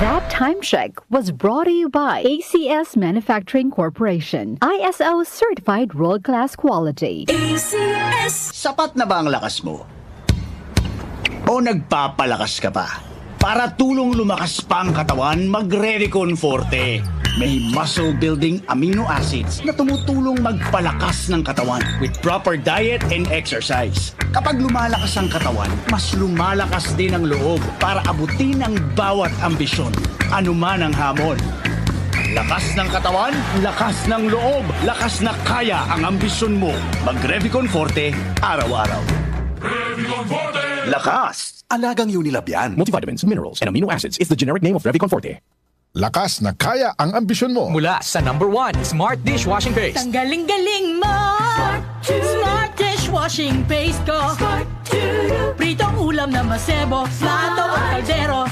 That time check was brought to you by ACS Manufacturing Corporation. ISO certified world-class quality. ACS. Sapat na ba ang lakas mo? O nagpapalakas ka pa? Para tulong lumakas pa ang katawan, mag-Revicon Forte. May muscle-building amino acids na tumutulong magpalakas ng katawan with proper diet and exercise. Kapag lumalakas ang katawan, mas lumalakas din ang loob para abutin ang bawat ambisyon, anuman ang hamon. Lakas ng katawan, lakas ng loob, lakas na kaya ang ambisyon mo. Mag-Revicon Forte, araw-araw. Revicon Forte! Lakas! Alagang Unilab yan. Multivitamins, minerals, and amino acids is the generic name of Revicon Forte. Lakas na kaya ang ambisyon mo. Mula sa number 1, Smart Dishwashing Paste. Tanggaling-galing mo. Smart dishwashing paste ko. Pritong ulam na masebo. Plato at kaldero.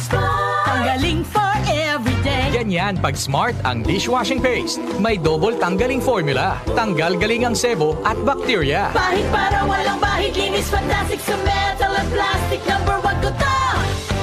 Tanggaling for everyday. Ganyan pag Smart ang dishwashing paste. May double tanggaling formula. Tanggal galing ang sebo at bacteria. Bahid para walang bahid. Linis fantastic sa metal at plastic. Number 1 ko to.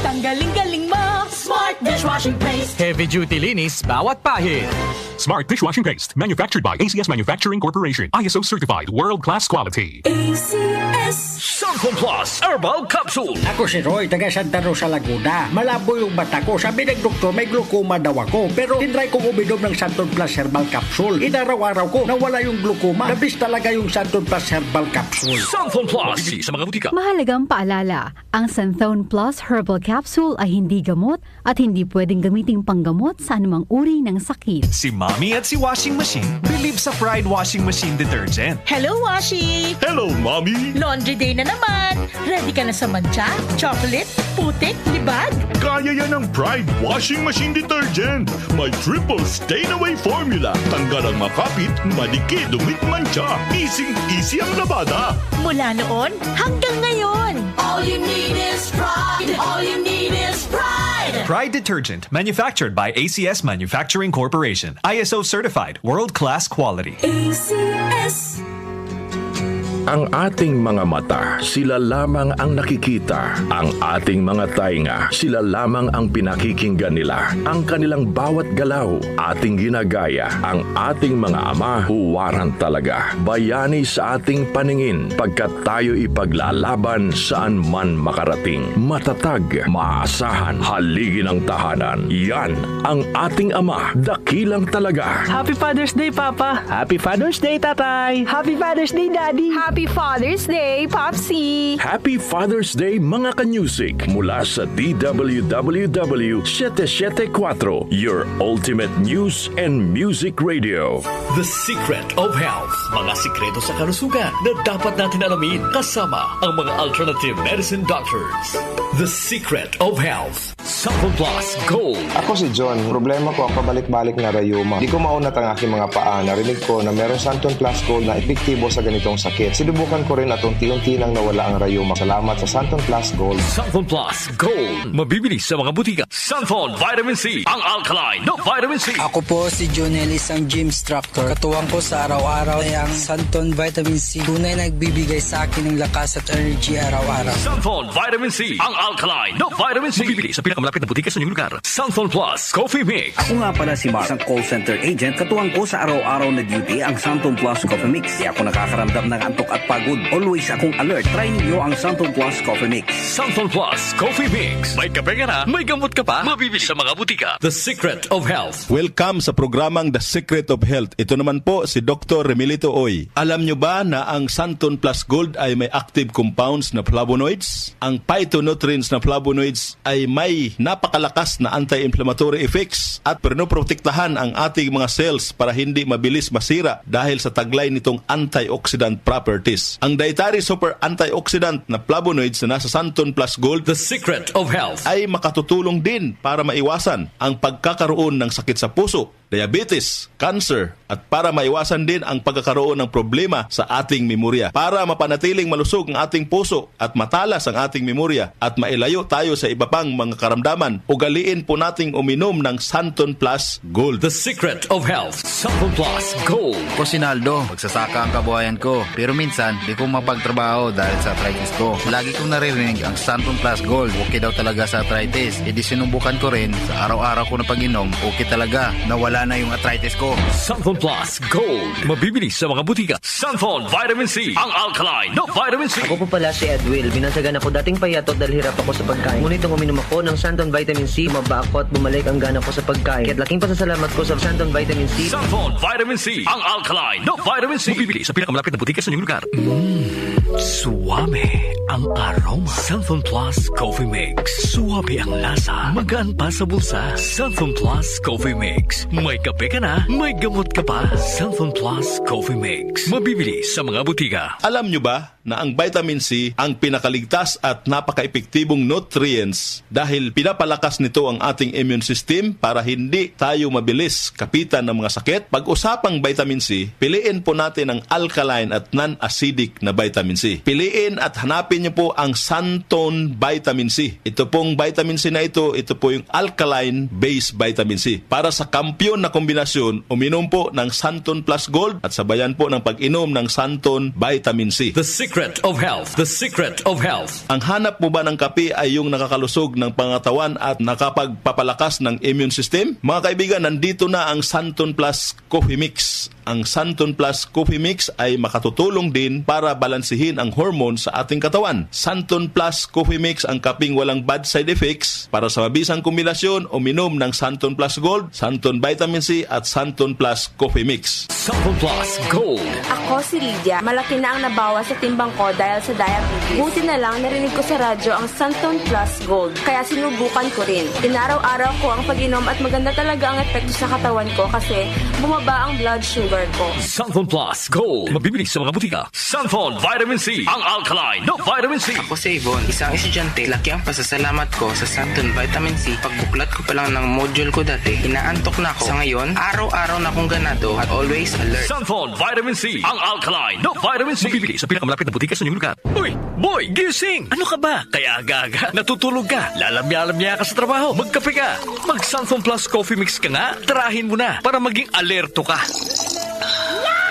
Tanggaling-galing mo. Smart dishwashing paste. Heavy duty linis bawat pahid. Smart Dishwashing Paste, manufactured by ACS Manufacturing Corporation. ISO certified, world-class quality. ACS. Santon Plus Herbal Capsule. Ako si Roy, taga Santa Rosa, Laguna. Malabo yung mata ko. Sabi ng doktor, may glaucoma daw ako. Pero tinry kong uminom ng Santon Plus Herbal Capsule. Inaraw-araw ko, nawala yung glaucoma. Nabis talaga yung Santon Plus Herbal Capsule. Santon Plus. Mabibili sa mga butika. Mahalagang paalala, ang Santhone Plus Herbal Capsule ay hindi gamot at hindi pwedeng gamiting panggamot sa anumang uri ng sakit. Si Mommy at si Washing Machine believe sa Pride Washing Machine Detergent. Hello, Washi! Hello, Mommy! Laundry day na naman. Ready ka na sa mancha, chocolate, putik, libag? Kaya yan ang Pride Washing Machine Detergent. May triple stain-away formula. Tanggal ang makapit, madikit, dumit, mancha. Easy ang labada. Mula noon hanggang ngayon. All you need is pride. All you need is pride. Pride Detergent, manufactured by ACS Manufacturing Corporation. ISO certified, world-class quality. ACS. Ang ating mga mata, sila lamang ang nakikita. Ang ating mga tainga, sila lamang ang pinakikinggan nila. Ang kanilang bawat galaw, ating ginagaya. Ang ating mga ama, huwaran talaga. Bayani sa ating paningin, pagkat tayo ipaglalaban saan man makarating. Matatag, maasahan, haligin ang tahanan. Yan ang ating ama, dakilang talaga. Happy Father's Day, Papa! Happy Father's Day, Tatay! Happy Father's Day, Daddy! Happy Father's Day, Popsi! Happy Father's Day mga kanyusik mula sa DWWW 774, your ultimate news and music radio. The Secret of Health. Mga sikreto sa kalusugan na dapat natin alamin kasama ang mga alternative medicine doctors. The Secret of Health. Santon Plus Gold. Ako si John. Problema ko ang pabalik-balik na rayuma. Di ko maunat ang aking mga paa. Narinig ko na meron Santon Plus Gold na epektibo sa ganitong sakit. Sinubukan ko rin at unti-unti nang nawala ang rayuma. Salamat sa Santon Plus Gold. Santon Plus Gold. Mabibili sa mga butika. Santon Vitamin C. Ang alkaline na vitamin C. Ako po si Jonel, isang gym instructor. Katuwang ko sa araw-araw ay ang Santon Vitamin C. Tunay nagbibigay sa akin ng lakas at energy araw-araw. Santon Vitamin C. Ang alkaline na vitamin C. Mabibili sa pinakamalapit na butika sa inyong lugar. Santon Plus Coffee Mix. Ako nga pala si Mark, isang call center agent. Katuwang ko sa araw-araw na duty ang Santon Plus Coffee Mix. Di ako nakakaramdam ng antok at pagod. Always akong alert. Try ninyo ang Santon Plus Coffee Mix. Santon Plus Coffee Mix. May kape ka na, may gamot ka pa. Mabibili sa mga butika. The Secret of Health. Welcome sa programang The Secret of Health. Ito naman po si Dr. Remilito Oy. Alam nyo ba na ang Santon Plus Gold ay may active compounds na flavonoids? Ang phytonutrients na flavonoids ay may napakalakas na anti-inflammatory effects at pinoprotektahan ang ating mga cells para hindi mabilis masira dahil sa taglay nitong antioxidant properties. Ang dietary super antioxidant na flavonoids na nasa Santon Plus Gold, The Secret of Health, ay makatutulong din para maiwasan ang pagkakaroon ng sakit sa puso, diabetes, cancer, at para maiwasan din ang pagkakaroon ng problema sa ating memorya. Para mapanatiling malusog ang ating puso at matalas ang ating memorya at mailayo tayo sa iba pang mga karamdaman, ugaliin po nating uminom ng Santon Plus Gold. The Secret of Health, Santon Plus Gold. Ko Sinaldo, magsasaka ang kabuhayan ko. Pero minsan, di ko mapagtrabaho dahil sa arthritis ko. Lagi kong naririnig ang Santon Plus Gold. Okay daw talaga sa arthritis. E di sinubukan ko rin. Sa araw-araw ko na pag-inom, okay talaga. Nawala na yung arthritis ko. Santon Plus Gold. Mabibili sa mga butika. Santon Vitamin C. Ang alkaline na vitamin C. Ako po pala si Edwil. Binansagan ako dating payatot dahil hirap ako sa pagkain. Ngunit nung uminom ako ng Santon Vitamin C, maba ako at bumalik ang gana ko sa pagkain. Kaya't laking pasasalamat ko sa Santon Vitamin C. Santon Vitamin C. Ang alkaline na vitamin C. Mabibili sa pinakamalapit na butika sa inyong lugar. Suwame ang aroma. Santon Plus Coffee Mix. Suwabe ang lasa. Magaan pa sa bulsa. Santon Plus Coffee Mix. May kape ka na, may gamot ka pa. Santon Plus Coffee Mix. Mabibili sa mga butika. Alam nyo ba na ang vitamin C ang pinakaligtas at napaka-epektibong nutrients dahil pinapalakas nito ang ating immune system para hindi tayo mabilis kapitan ng mga sakit? Pag-usapang vitamin C, piliin po natin ang alkaline at non-acidic na vitamin C. Piliin at hanapin nyo po ang Santon Vitamin C. Ito pong vitamin C na ito po yung alkaline-based vitamin C. Para sa kampyon na kombinasyon, uminom po ng Santon Plus Gold at sabayan po ng pag-inom ng Santon Vitamin C. The Secret of Health. The Secret of Health. Ang hanap mo ba ng kape ay yung nakakalusog ng pangatawan at nakapagpapalakas ng immune system? Mga kaibigan, nandito na ang Santon Plus Coffee Mix. Ang Santon Plus Coffee Mix ay makatutulong din para balansihin ang hormones sa ating katawan. Santon Plus Coffee Mix ang kaping walang bad side effects. Para sa mabisang kombinasyon, uminom ng Santon Plus Gold, Santon Vitamin C at Santon Plus Coffee Mix. Santon Plus Gold. Ako si Lydia. Malaki na ang nabawas sa timbang ko dahil sa diabetes. Buti na lang narinig ko sa radyo ang Santon Plus Gold. Kaya sinubukan ko rin. Inaraw-araw ko ang pag-inom at maganda talaga ang epekto sa katawan ko kasi bumaba ang blood sugar ko. Santon Plus Gold. Mabibili sa mga butika. Santon Vitamin C. Ang alkaline na vitamin C. Ako si Yvonne, isang estudyante. Laki ang pasasalamat ko sa Santon Vitamin C. Pagbuklat ko pa lang ng module ko dati, inaantok na ako. Sa ngayon, araw-araw na akong ganado at always alert. Santon Vitamin C. Ang alkaline na vitamin C. Mabibili sa pinakamalapit na butika sa inyong lugar. Uy, boy, gising! Ano ka ba? Kaya aga-aga, natutulog ka. Lalamya-lamya ka sa trabaho. Magkape ka. Mag Santon Plus Coffee Mix ka nga. Tarahin mo na para maging alerto ka.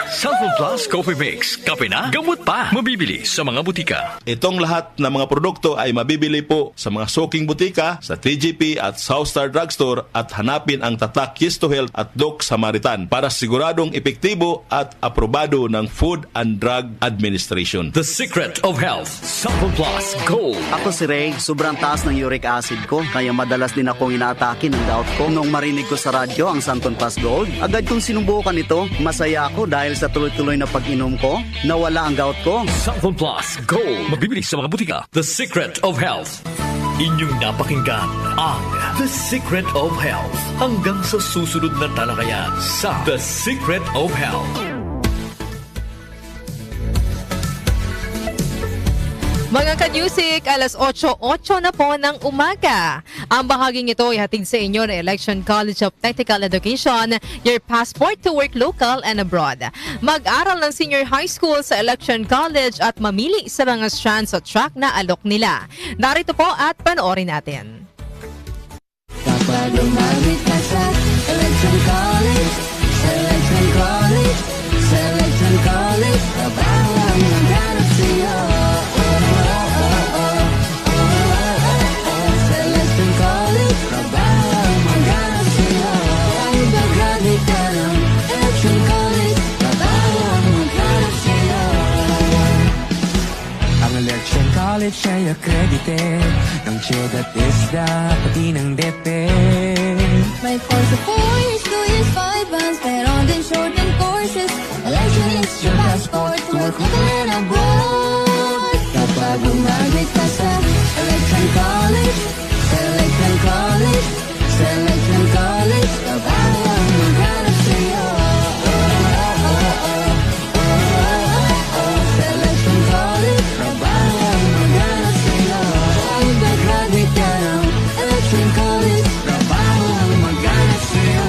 Santon Plus Coffee Mix. Kape na, gamot pa. Mabibili sa mga butika. Itong lahat ng mga produkto ay mabibili po sa mga soking butika, sa TGP at Southstar Drugstore at hanapin ang tatak Yes to Health at Doc Samaritan para siguradong epektibo at aprobado ng Food and Drug Administration. The Secret of Health. Santon Plus Gold. Ako si Ray, sobrang taas ng uric acid ko kaya madalas din akong inaatake ng gout ko. Nung marinig ko sa radyo ang Santon Plus Gold, agad kong sinubukan ito. Masaya ako dahil sa tuloy-tuloy na pag-inom ko, nawala ang gout ko. Santon Plus Gold. Mabibili sa mga butika. The Secret of Health. Inyong napakinggan ang The Secret of Health. Hanggang sa susunod na talakayan sa The Secret of Health. Mga ka-music, alas 8:08 na po ng umaga. Ang bahaging ito ay hatid sa inyo ng Election College of Technical Education, your passport to work local and abroad. Mag-aral ng senior high school sa Election College at mamili sa mga strands o track na alok nila. Narito po at panoorin natin. Kapag umabit ka sa Election College, Election College, Election College, trabaho ang maghanap sa'yo. College ay accredited ng CHED at ISDA, pati ng DepEd. May course of 4 years, 2 years, 5 months, meron din shortened courses. Election is your passport to work local and abroad. Kapag umabit ka sa Election College, Election College, Election College, trabaho ang maghanap sa'yo. Election College, trabaho ang maghanap sa'yo. Pag-graduate ka ng Election College, trabaho ang maghanap sa'yo.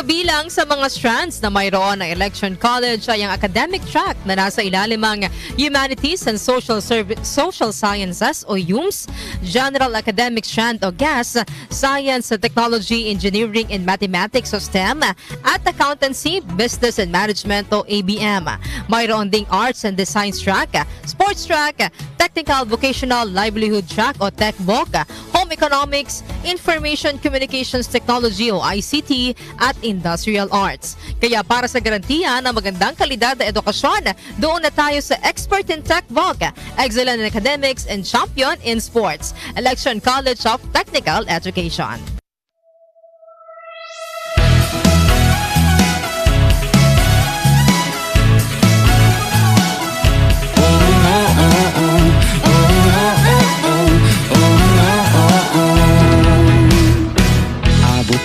Kabilang sa mga strands na mayroon ng Election College ay ang academic track na nasa ilalimang Humanities and Social Sciences o HUMS, General Academic Strand o GAS, Science, Technology, Engineering and Mathematics o STEM, at Accountancy, Business and Management o ABM. Mayroon ding Arts and Designs track, Sports track, Technical Vocational Livelihood track o TechVoc, Home Economics, Information Communications Technology o ICT, at Industrial Arts. Kaya para sa garantiya ng magandang kalidad na edukasyon, doon na tayo sa Expert in TechVoc, Excellent in Academics, and Champion in Sports, Election College of Technical Education.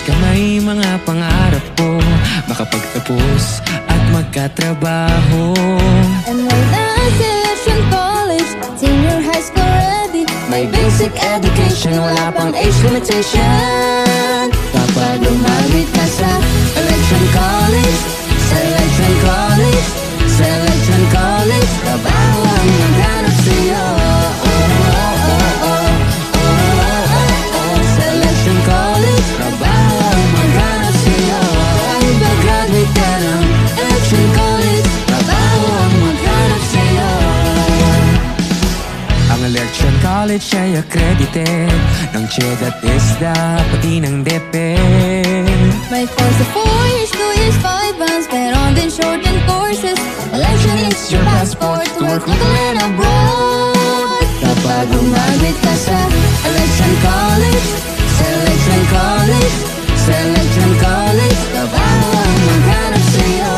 Kamay mga pangarap ko, makapagtapos at magkatrabaho. And when I Election College, senior high school ready, may basic education, wala pang age limitation. Kapag lumapit ka sa Election College, sa Election College, sa Election College, trabaho ang maghanap sa'yo. Sa Election College, trabaho ang maghanap sa'yo. Kahit mag-graduate ka ng Election College, trabaho ang maghanap sa'yo. Ang Election College ay accredited ng CHED at ISDA, pati ng DepEd. May course of 4 years, 2 years, 5 months, meron din shortened courses. Election is your passport to work legal and abroad. Kapag umabit ka sa Election College, sa Election College, sa Election College, trabaho ang maghanap sa'yo.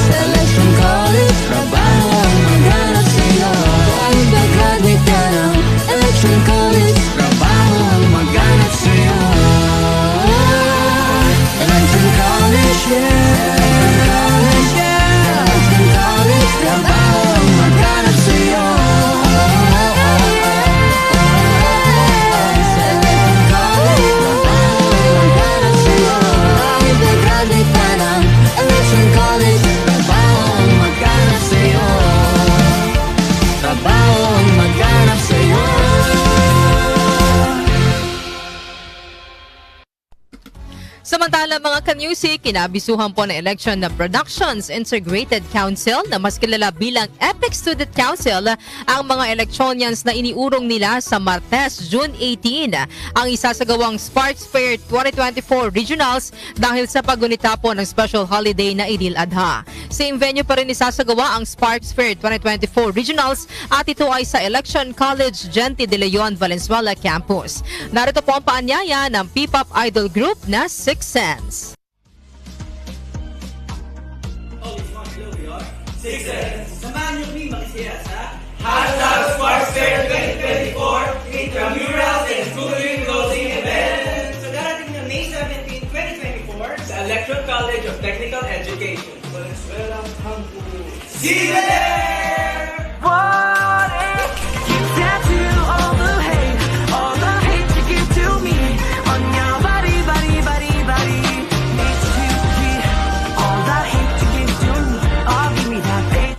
Sa Election College, trabaho ang maghanap sa'yo. Kahit mag-graduate ka ng Election College, trabaho ang maghanap sa'yo. Election College, yeah. Election College, trabaho ang maghanap sa'yo. Sa Election College, trabaho ang maghanap sa'yo. Kahit mag-graduate ka ng Election College, trabaho ang maghanap sa'yo. Trabaho ang maghanap sa'yo. Samantala mga ka-music, kinabisuhan po ng election na Productions Integrated Council na mas kilala bilang Epic Student Council ang mga electronians na iniurong nila sa Martes, June 18 ang isasagawang Sparks Fair 2024 Regionals dahil sa paggunita po ng special holiday na Idil Adha. Same venue pa rin isasagawa ang Sparks Fair 2024 Regionals at ito ay sa Election College Gente de Leon, Valenzuela Campus. Narito po ang paanyaya ng P-pop idol group na Six Sense. Six Sense. Samahan niyo kami makisaya sa #SparksFair 2024 Intramurals and Schooling Closing Event sa darating na May 17, 2024 sa Electron College of Technical Education, Valenzuela Campus. See you there! What if you tattoo all the hate you give to me on your body? Makes you feel all that hate you give to me. Oh, give me that hate.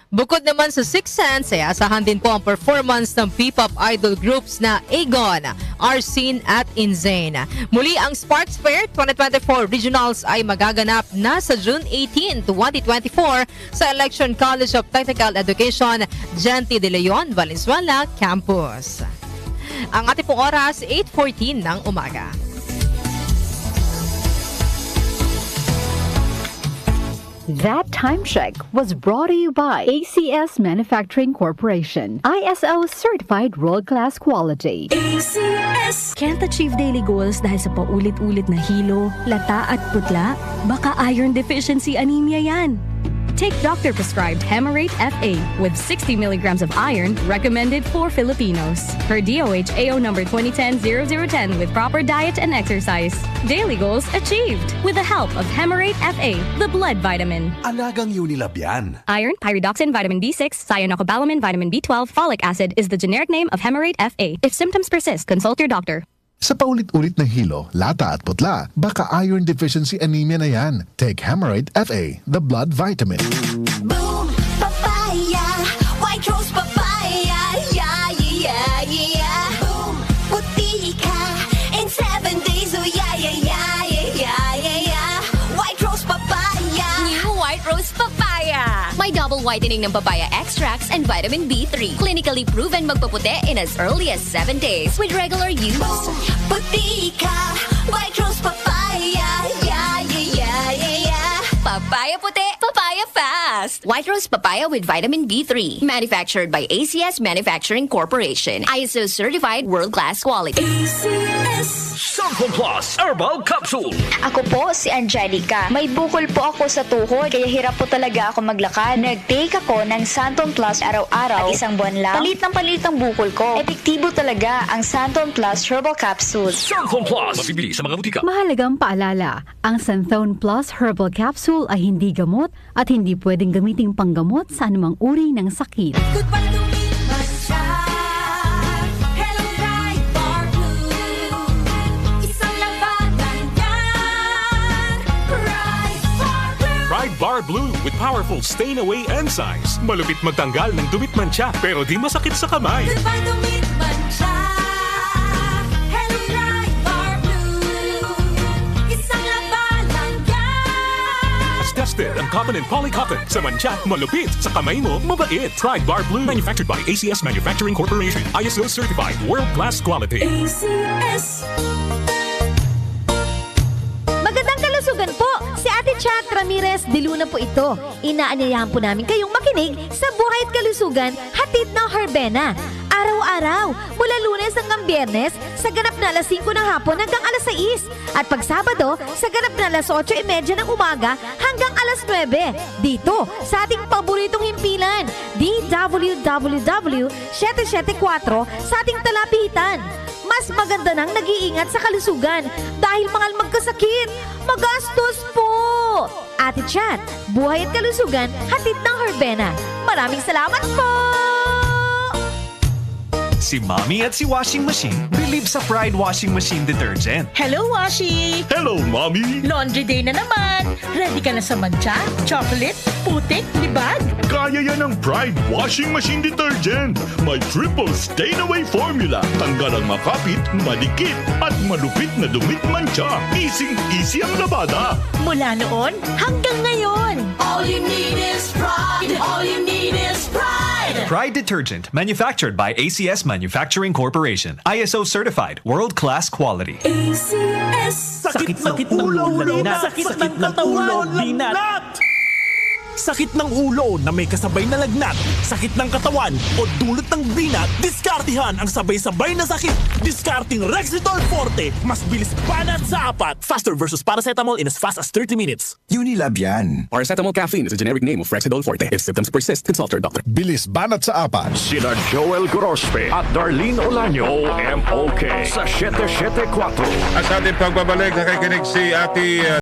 Bukod naman sa Six Sense, ay asahan din po ang performance ng P-pop idol groups na Aegon, Arsene at Insane. Muli ang Sparks Fair 2024 Regionals ay magaganap na sa June 18, 2024 sa Election College of Technical Education, Gente de Leon, Valenzuela Campus. Ang ating pong oras, 8:14 ng umaga. That time check was brought to you by ACS Manufacturing Corporation. ISO certified world-class quality. ACS! Can't achieve daily goals dahil sa paulit-ulit na hilo, lata at putla? Baka iron deficiency anemia yan. Take doctor-prescribed Hemarate FA with 60 milligrams of iron recommended for Filipinos. Per DOH AO number 2010-0010 with proper diet and exercise. Daily goals achieved with the help of Hemarate FA, the blood vitamin. Alagang Unilab yan. Iron, pyridoxine, vitamin B6, cyanocobalamin, vitamin B12, folic acid is the generic name of Hemarate FA. If symptoms persist, consult your doctor. Sa paulit-ulit na hilo, lata at putla, baka iron deficiency anemia na yan. Take Hemarate FA, the blood vitamin. Boom, papaya, white rose papaya, yeah, yeah, yeah. Boom, puti ka in 7 days, oh yeah, yeah, yeah, yeah, yeah, yeah. White rose papaya. New white rose papaya. May double whitening ng papaya extracts and vitamin B3. Clinically proven magpaputi in as early as 7 days with regular use. Boom, puti ka, white rose papaya, yeah, yeah, yeah, yeah, yeah. Papaya puti, papaya fast. White rose papaya with vitamin B3. Manufactured by ACS Manufacturing Corporation. ISO certified world-class quality. ACS. Santon Plus Herbal Capsule. Ako po si Angelica. May bukol po ako sa tuhod, kaya hirap po talaga ako maglakad. Nag-take ako ng Santon Plus araw-araw at isang buwan lang. Palit ng bukol ko. Epektibo talaga ang Santon Plus Herbal Capsule. Santon Plus. Mabibili sa mga butika. Mahalagang paalala, ang Santon Plus Herbal Capsule ay hindi gamot at hindi pwedeng gamiting panggamot sa anumang uri ng sakit. Goodbye to me, Masya. Hello, Bright Bar Blue. Isang labanan yan. Bright Bar Blue. Pride Bar Blue with powerful stain-away enzymes. Malupit magtanggal ng dumit mancha pero di masakit sa kamay. Goodbye to me, Masya. Hello, Bright Bar Blue. Isang labanan yan. As tested ang cotton and polycotton. Sa mancha, malupit. Sa kamay mo, mabait. Pride Bar Blue. Manufactured by ACS Manufacturing Corporation. ISO certified world-class quality. ACS. Magandang kalusugan po! Si Ate Chat Ramirez de Luna po ito. Inaanyayahan po namin kayong makinig sa Buhay at Kalusugan, hatid ng Herbena. Araw-araw, mula Lunes hanggang Biyernes, sa ganap na alas 5 ng hapon hanggang alas 6. At pag Sabado, sa ganap na alas 8:30 ng umaga hanggang alas 9. Dito, sa ating paboritong himpilan, DWWW 774 sa ating talapitan. Mas maganda nang nag-iingat sa kalusugan dahil mahal magkasakit. Magastos po! Ate Chat, Buhay at Kalusugan, hatid ng Herbena. Maraming salamat po! Si Mommy at si Washing Machine believe sa Pride Washing Machine Detergent. Hello, Washi! Hello, Mommy! Laundry day na naman! Ready ka na sa mancha, chocolate, putik, libag? Kaya yan ang Pride Washing Machine Detergent. May triple stain-away formula. Tanggal ang makapit, madikit, at malupit na dumit mancha. Easy ang labada. Mula noon hanggang ngayon. All you need is pride. All you need is pride. Pride Detergent, manufactured by ACS Manufacturing Corporation. ISO certified world-class quality. ACS. Sakit ng ulo, sakit ng katawan, lagnat! Sakit ng ulo na may kasabay na lagnat, sakit ng katawan o dulot ng binat, diskartihan ang sabay-sabay na sakit. Diskarting Rexidol Forte, mas bilis banat sa apat. Faster versus paracetamol in as fast as 30 minutes. Unilab yan. Paracetamol caffeine is a generic name of Rexidol Forte. If symptoms persist, consult your doctor. Bilis banat sa apat. Sina Joel Gorospe at Darlene Olaño, OMOK sa 774. At sa ating pagbabalik, nakikinig si Ate